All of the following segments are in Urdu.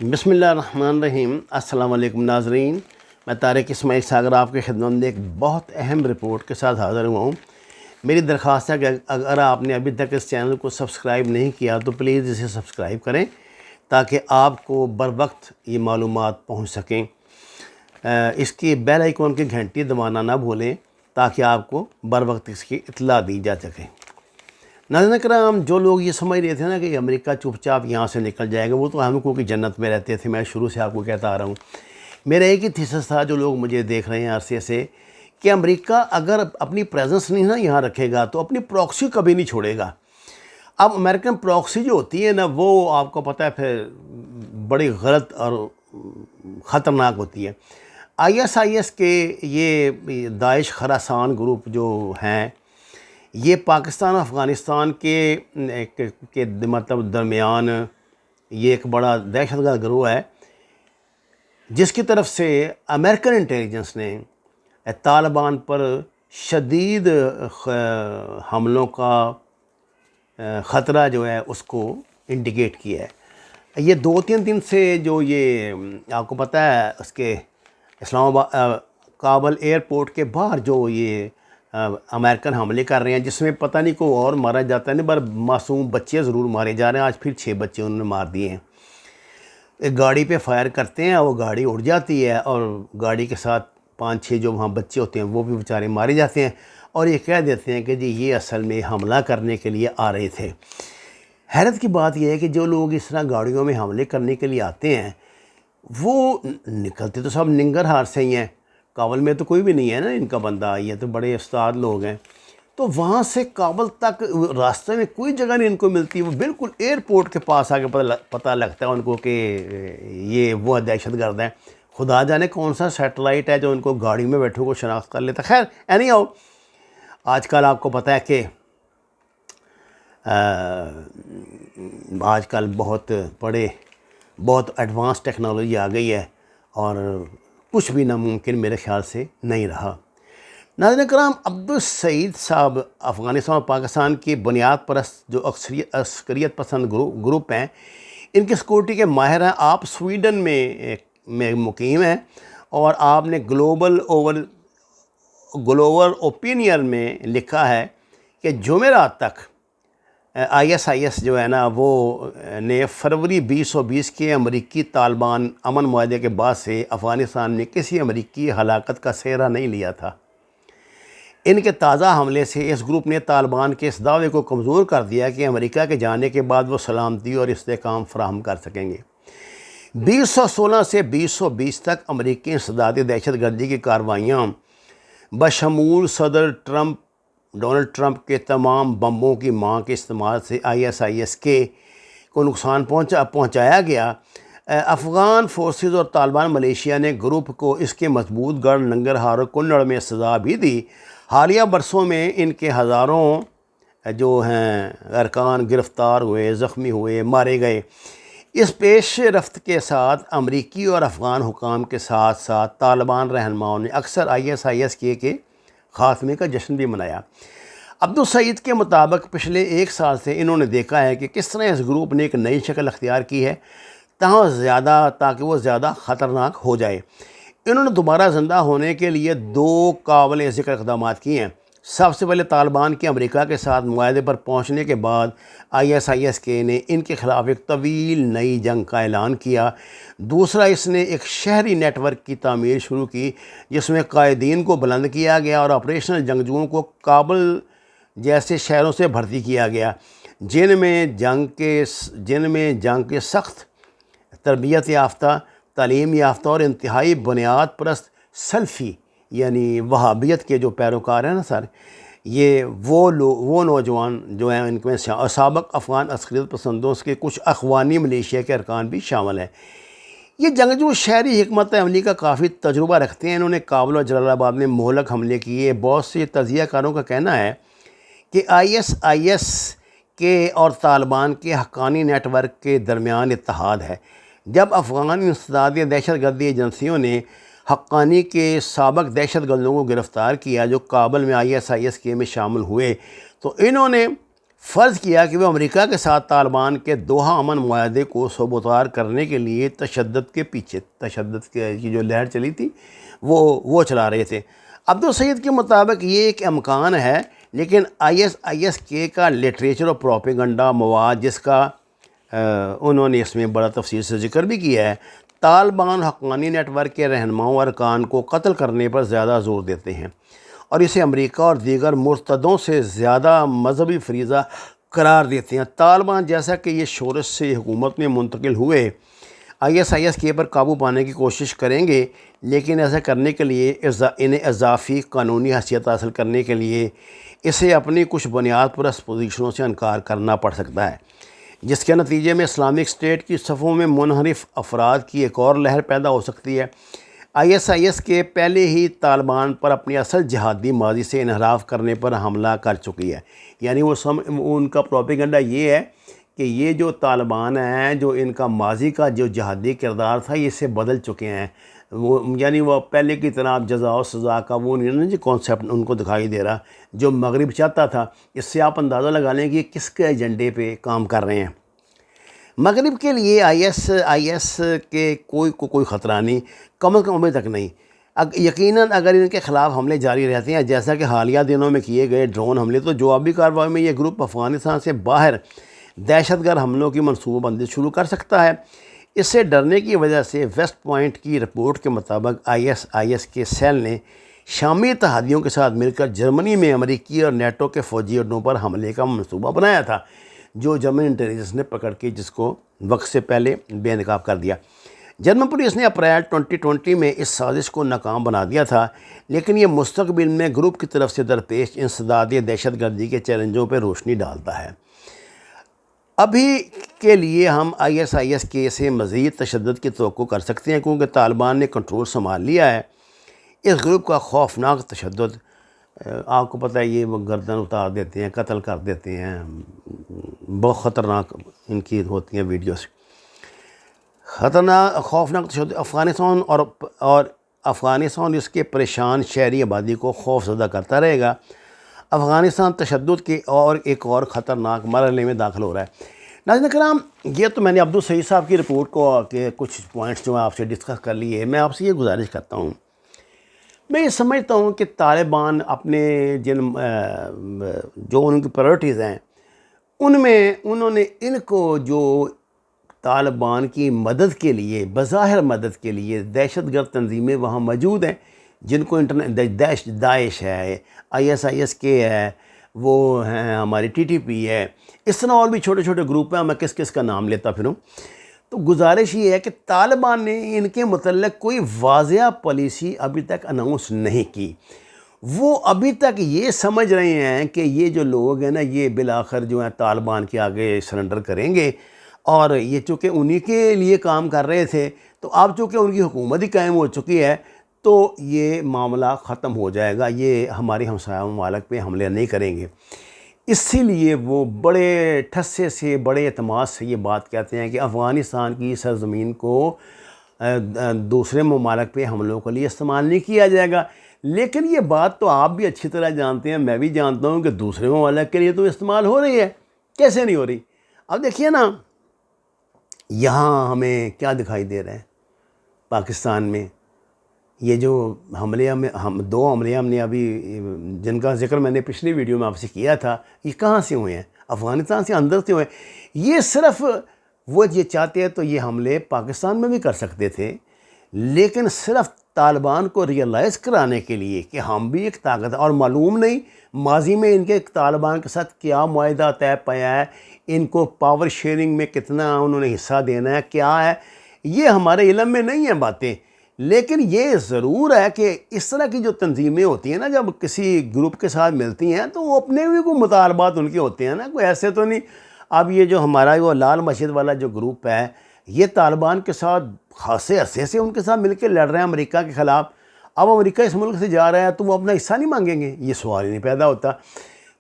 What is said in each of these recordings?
بسم اللہ الرحمن الرحیم۔ السلام علیکم ناظرین، میں طارق اسماعیل ساگر آپ کے خدمت میں ایک بہت اہم رپورٹ کے ساتھ حاضر ہوا ہوں۔ میری درخواست ہے کہ اگر آپ نے ابھی تک اس چینل کو سبسکرائب نہیں کیا تو پلیز اسے سبسکرائب کریں تاکہ آپ کو بر وقت یہ معلومات پہنچ سکیں۔ اس کی بیل آئیکن کی گھنٹی دبانا نہ بھولیں تاکہ آپ کو بر وقت اس کی اطلاع دی جا سکے۔ ناظرین کرام، جو لوگ یہ سمجھ رہے تھے نا کہ امریکہ چپ چاپ یہاں سے نکل جائے گا، وہ تو ہم کو کہ جنت میں رہتے تھے۔ میں شروع سے آپ کو کہتا آ رہا ہوں، میرا ایک ہی تھیسس تھا، جو لوگ مجھے دیکھ رہے ہیں عرصے سے، کہ امریکہ اگر اپنی پریزنس نہیں نا یہاں رکھے گا تو اپنی پراکسی کبھی نہیں چھوڑے گا۔ اب امریکن پراکسی جو ہوتی ہے نا، وہ آپ کو پتہ ہے پھر بڑی غلط اور خطرناک ہوتی ہے۔ ISIS کے یہ داعش خراسان گروپ جو ہیں، یہ پاکستان افغانستان کے مطلب درمیان یہ ایک بڑا دہشت گرد گروہ ہے، جس کی طرف سے امریکن انٹیلیجنس نے طالبان پر شدید حملوں کا خطرہ جو ہے اس کو انڈیکیٹ کیا ہے۔ یہ 2-3 دن سے جو یہ آپ کو پتہ ہے اس کے اسلام آباد کابل ایئرپورٹ کے باہر جو یہ امریکن حملے کر رہے ہیں، جس میں پتہ نہیں کوئی اور مارا جاتا ہے، نہیں پر معصوم بچے ضرور مارے جا رہے ہیں۔ آج پھر 6 بچے انہوں نے مار دیے ہیں۔ ایک گاڑی پہ فائر کرتے ہیں، وہ گاڑی اڑ جاتی ہے اور گاڑی کے ساتھ 5-6 جو وہاں بچے ہوتے ہیں وہ بھی بیچارے مارے جاتے ہیں، اور یہ کہہ دیتے ہیں کہ جی یہ اصل میں حملہ کرنے کے لیے آ رہے تھے۔ حیرت کی بات یہ ہے کہ جو لوگ اس طرح گاڑیوں میں حملے کرنے کے لیے آتے ہیں، وہ نکلتے تو سب ننگرہار سے ہی ہیں۔ کابل میں تو کوئی بھی نہیں ہے نا ان کا بندہ، یہ تو بڑے استاد لوگ ہیں۔ تو وہاں سے کابل تک راستے میں کوئی جگہ نہیں ان کو ملتی، وہ بالکل ایئرپورٹ کے پاس آ کے پتہ لگتا ہے ان کو کہ یہ وہ دہشت گرد ہیں۔ خدا جانے کون سا سیٹلائٹ ہے جو ان کو گاڑی میں بیٹھوں کو شناخت کر لیتا۔ خیر اینی ہاؤ، آج کل آپ کو پتہ ہے کہ آج کل بہت ایڈوانس ٹیکنالوجی آ گئی ہے، اور کچھ بھی ناممکن میرے خیال سے نہیں رہا۔ ناظرین کرام، عبدالسعید صاحب افغانستان اور پاکستان کی بنیاد پرست جو عسکریت پسند گروپ ہیں، ان کی سیکورٹی کے ماہر ہیں۔ آپ سویڈن میں مقیم ہیں، اور آپ نے گلوبل اوپینین میں لکھا ہے کہ جمعرات تک ISIS جو ہے نا، وہ نے فروری 2020 کے امریکی طالبان امن معاہدے کے بعد سے افغانستان میں کسی امریکی ہلاکت کا سہرا نہیں لیا تھا۔ ان کے تازہ حملے سے اس گروپ نے طالبان کے اس دعوے کو کمزور کر دیا کہ امریکہ کے جانے کے بعد وہ سلامتی اور استحکام فراہم کر سکیں گے۔ 2016 سے 2020 تک امریکی انسدادی دہشت گردی کی کارروائیاں بشمول صدر ڈونلڈ ٹرمپ کے تمام بمبوں کی ماں کے استعمال سے ISIS کو نقصان پہنچایا گیا۔ افغان فورسز اور طالبان ملیشیا نے گروپ کو اس کے مضبوط گڑھ ننگرہار اور کنڑ میں سزا بھی دی۔ حالیہ برسوں میں ان کے ہزاروں جو ہیں ارکان گرفتار ہوئے، زخمی ہوئے، مارے گئے۔ اس پیش رفت کے ساتھ امریکی اور افغان حکام کے ساتھ ساتھ طالبان رہنماؤں نے اکثر ISIS کے خاتمے کا جشن بھی منایا۔ عبدالسعید کے مطابق پچھلے 1 سال سے انہوں نے دیکھا ہے کہ کس طرح اس گروپ نے ایک نئی شکل اختیار کی ہے تاکہ وہ زیادہ خطرناک ہو جائے۔ انہوں نے دوبارہ زندہ ہونے کے لیے 2 قابل ذکر اقدامات کیے ہیں۔ سب سے پہلے طالبان کے امریکہ کے ساتھ معاہدے پر پہنچنے کے بعد ISIS نے ان کے خلاف ایک طویل نئی جنگ کا اعلان کیا۔ دوسرا، اس نے ایک شہری نیٹ ورک کی تعمیر شروع کی، جس میں قائدین کو بلند کیا گیا اور آپریشنل جنگجوؤں کو کابل جیسے شہروں سے بھرتی کیا گیا، جن میں جنگ کے سخت تربیت یافتہ، تعلیم یافتہ اور انتہائی بنیاد پرست سلفی یعنی وہابیت کے جو پیروکار ہیں نا سر، یہ وہ نوجوان جو ہیں، ان میں سابق افغان عسکریت پسندوں کے کچھ اخوانی ملیشیا کے ارکان بھی شامل ہیں۔ یہ جنگجو شہری حکمت عملی کا کافی تجربہ رکھتے ہیں۔ انہوں نے کابل اور جلال آباد میں مہلک حملے کیے۔ بہت سے تجزیہ کاروں کا کہنا ہے کہ ISIS کے اور طالبان کے حقانی نیٹ ورک کے درمیان اتحاد ہے۔ جب افغان انسدادی دہشت گردی ایجنسیوں نے حقانی کے سابق دہشت گردوں کو گرفتار کیا جو کابل میں ISIS میں شامل ہوئے، تو انہوں نے فرض کیا کہ وہ امریکہ کے ساتھ طالبان کے دوحہ امن معاہدے کو سبوتار کرنے کے لیے تشدد کے پیچھے، تشدد کی جو لہر چلی تھی وہ چلا رہے تھے۔ عبدالسعید کے مطابق یہ ایک امکان ہے، لیکن آئی ایس کے کا لٹریچر اور پروپیگنڈا مواد، جس کا انہوں نے اس میں بڑا تفصیل سے ذکر بھی کیا ہے، طالبان حقانی نیٹ ورک کے رہنماؤں اور ارکان کو قتل کرنے پر زیادہ زور دیتے ہیں اور اسے امریکہ اور دیگر مرتدوں سے زیادہ مذہبی فریضہ قرار دیتے ہیں۔ طالبان جیسا کہ یہ شورش سے حکومت میں منتقل ہوئے آئی ایس کے پر قابو پانے کی کوشش کریں گے، لیکن ایسا کرنے کے لیے انہیں اضافی قانونی حیثیت حاصل کرنے کے لیے اسے اپنی کچھ بنیاد پرست پوزیشنوں سے انکار کرنا پڑ سکتا ہے، جس کے نتیجے میں اسلامک اسٹیٹ کی صفوں میں منحرف افراد کی ایک اور لہر پیدا ہو سکتی ہے۔ آئی ایس کے پہلے ہی طالبان پر اپنی اصل جہادی ماضی سے انحراف کرنے پر حملہ کر چکی ہے، یعنی ان کا پروپیگنڈا یہ ہے کہ یہ جو طالبان ہیں، جو ان کا ماضی کا جو جہادی کردار تھا، یہ سے بدل چکے ہیں، یعنی وہ پہلے کی طرح جزا و سزا کا وہ نہیں جو کانسیپٹ ان کو دکھائی دے رہا جو مغرب چاہتا تھا۔ اس سے آپ اندازہ لگا لیں کہ یہ کس کے ایجنڈے پہ کام کر رہے ہیں۔ مغرب کے لیے آئی ایس کے کوئی خطرہ نہیں، کم از کم ابھی تک نہیں۔ یقیناً اگر ان کے خلاف حملے جاری رہتے ہیں، جیسا کہ حالیہ دنوں میں کیے گئے ڈرون حملے، تو جوابی کارروائی میں یہ گروپ افغانستان سے باہر دہشت گرد حملوں کی منصوبہ بندی شروع کر سکتا ہے۔ اس سے ڈرنے کی وجہ سے ویسٹ پوائنٹ کی رپورٹ کے مطابق آئی ایس کے سیل نے شامی اتحادیوں کے ساتھ مل کر جرمنی میں امریکی اور نیٹو کے فوجی اڈوں پر حملے کا منصوبہ بنایا تھا، جو جرمن انٹیلیجنس نے پکڑ کے جس کو وقت سے پہلے بے نقاب کر دیا۔ جرمن پولیس نے اپریل 2020 میں اس سازش کو ناکام بنا دیا تھا، لیکن یہ مستقبل میں گروپ کی طرف سے درپیش انسدادی دہشت گردی کے چیلنجوں پہ روشنی ڈالتا ہے۔ ابھی کے لیے ہم آئی ایس کے سے مزید تشدد کی توقع کر سکتے ہیں، کیونکہ طالبان نے کنٹرول سنبھال لیا ہے۔ اس گروپ کا خوفناک تشدد، آپ کو پتہ ہے یہ وہ گردن اتار دیتے ہیں، قتل کر دیتے ہیں، بہت خطرناک ان کی ہوتی ہیں ویڈیوز۔ خطرناک خوفناک تشدد افغانستان اور افغانستان اس کے پریشان شہری آبادی کو خوف زدہ کرتا رہے گا۔ افغانستان تشدد کے ایک اور خطرناک مرحلے میں داخل ہو رہا ہے۔ ناظرین کرام، یہ تو میں نے عبدالسعید صاحب کی رپورٹ کو کے کچھ پوائنٹس جو میں آپ سے ڈسکس کر لیے۔ میں آپ سے یہ گزارش کرتا ہوں، میں یہ سمجھتا ہوں کہ طالبان اپنے جو ان کی پرائرٹیز ہیں، ان میں انہوں نے ان کو جو طالبان کی مدد کے لیے، بظاہر مدد کے لیے دہشت گرد تنظیمیں وہاں موجود ہیں، جن کو داعش ہے، آئی ایس کے ہے، وہ ہیں ہماری TTP ہے، اس طرح اور بھی چھوٹے چھوٹے گروپ ہیں، میں کس کا نام لیتا پھروں۔ تو گزارش یہ ہے کہ طالبان نے ان کے متعلق کوئی واضح پالیسی ابھی تک اناؤنس نہیں کی۔ وہ ابھی تک یہ سمجھ رہے ہیں کہ یہ جو لوگ ہیں نا، یہ بالآخر جو ہیں طالبان کے آگے سرنڈر کریں گے، اور یہ چونکہ انہی کے لیے کام کر رہے تھے، تو اب چونکہ ان کی حکومت ہی قائم ہو چکی ہے، تو یہ معاملہ ختم ہو جائے گا، یہ ہماری ہمسایہ ممالک پہ حملے نہیں کریں گے۔ اسی لیے وہ بڑے ٹھسے سے، بڑے اعتماد سے یہ بات کہتے ہیں کہ افغانستان کی سرزمین کو دوسرے ممالک پہ حملوں کے لیے استعمال نہیں کیا جائے گا۔ لیکن یہ بات تو آپ بھی اچھی طرح جانتے ہیں، میں بھی جانتا ہوں کہ دوسرے ممالک کے لیے تو استعمال ہو رہی ہے، کیسے نہیں ہو رہی؟ اب دیکھیے نا، یہاں ہمیں کیا دکھائی دے رہا ہے پاکستان میں، یہ جو حملے ہم دو حملے ہم نے ابھی جن کا ذکر میں نے پچھلی ویڈیو میں آپ سے کیا تھا، یہ کہاں سے ہوئے ہیں؟ افغانستان سے اندر سے ہوئے ہیں۔ یہ صرف وہ یہ چاہتے ہیں تو یہ حملے پاکستان میں بھی کر سکتے تھے، لیکن صرف طالبان کو ریئلائز کرانے کے لیے کہ ہم بھی ایک طاقت ہے، اور معلوم نہیں ماضی میں ان کے طالبان کے ساتھ کیا معاہدہ طے پایا ہے، ان کو پاور شیئرنگ میں کتنا انہوں نے حصہ دینا ہے، کیا ہے، یہ ہمارے علم میں نہیں ہیں باتیں۔ لیکن یہ ضرور ہے کہ اس طرح کی جو تنظیمیں ہوتی ہیں نا، جب کسی گروپ کے ساتھ ملتی ہیں تو وہ اپنے بھی کوئی مطالبات ان کے ہوتے ہیں نا، کوئی ایسے تو نہیں۔ اب یہ جو ہمارا وہ لال مسجد والا جو گروپ ہے، یہ طالبان کے ساتھ خاصے عرصے سے ان کے ساتھ مل کے لڑ رہے ہیں امریکہ کے خلاف۔ اب امریکہ اس ملک سے جا رہا ہے تو وہ اپنا حصہ نہیں مانگیں گے؟ یہ سوال ہی نہیں پیدا ہوتا۔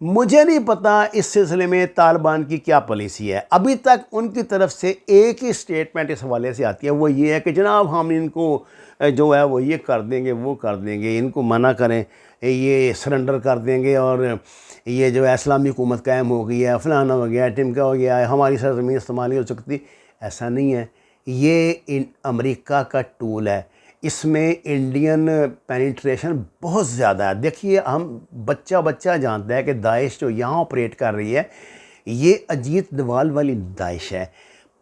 مجھے نہیں پتا اس سلسلے میں طالبان کی کیا پالیسی ہے۔ ابھی تک ان کی طرف سے ایک ہی سٹیٹمنٹ اس حوالے سے آتی ہے، وہ یہ ہے کہ جناب ہم ان کو جو ہے وہ یہ کر دیں گے، وہ کر دیں گے، ان کو منع کریں، یہ سرنڈر کر دیں گے، اور یہ جو ہے اسلامی حکومت قائم ہو گئی ہے، فلانا ہو گیا، ٹمکا ہو گیا ہے، ہماری سرزمین استعمال نہیں ہو سکتی، ایسا نہیں ہے. یہ امریکہ کا ٹول ہے. اس میں انڈین پینیٹریشن بہت زیادہ ہے. دیکھیے ہم بچہ جانتا ہے کہ داعش جو یہاں آپریٹ کر رہی ہے یہ اجیت دوال والی داعش ہے.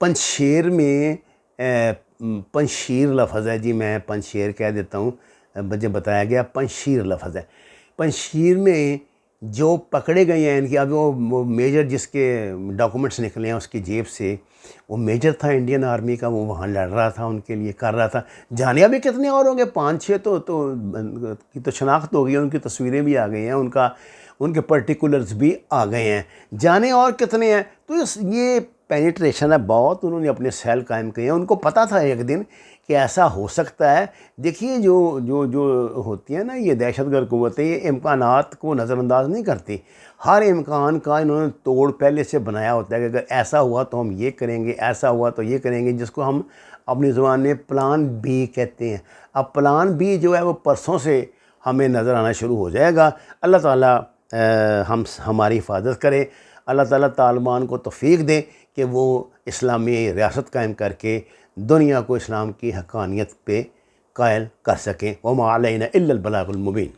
پنجشیر میں پنجشیر لفظ ہے جی، میں پنجشیر کہہ دیتا ہوں، مجھے بتایا گیا پنجشیر لفظ ہے. پنجشیر میں جو پکڑے گئے ہیں ان کی، اب وہ میجر جس کے ڈاکومنٹس نکلے ہیں اس کی جیب سے، وہ میجر تھا انڈین آرمی کا، وہ وہاں لڑ رہا تھا، ان کے لیے کر رہا تھا. جانے بھی کتنے اور ہوں گے، 5-6 تو شناخت ہو گئی ہے، ان کی تصویریں بھی آ گئی ہیں، ان کے پرٹیکولرز بھی آ گئے ہیں. جانے اور کتنے ہیں. تو یہ پینیٹریشن ہے بہت. انہوں نے اپنے سیل قائم کیے ہیں. ان کو پتہ تھا ایک دن کہ ایسا ہو سکتا ہے. دیکھیے جو ہوتی ہیں نا یہ دہشت گرد قوتیں، یہ امکانات کو نظر انداز نہیں کرتی. ہر امکان کا انہوں نے توڑ پہلے سے بنایا ہوتا ہے کہ اگر ایسا ہوا تو ہم یہ کریں گے، ایسا ہوا تو یہ کریں گے، جس کو ہم اپنی زبان میں پلان بی کہتے ہیں. اب پلان بی جو ہے وہ پرسوں سے ہمیں نظر آنا شروع ہو جائے گا. اللہ تعالیٰ ہماری حفاظت کرے. اللہ تعالیٰ طالبان کو توفیق دے کہ وہ اسلامی ریاست قائم کر کے دنیا کو اسلام کی حقانیت پہ قائل کر سکیں. وما علینا الا البلاغ المبین.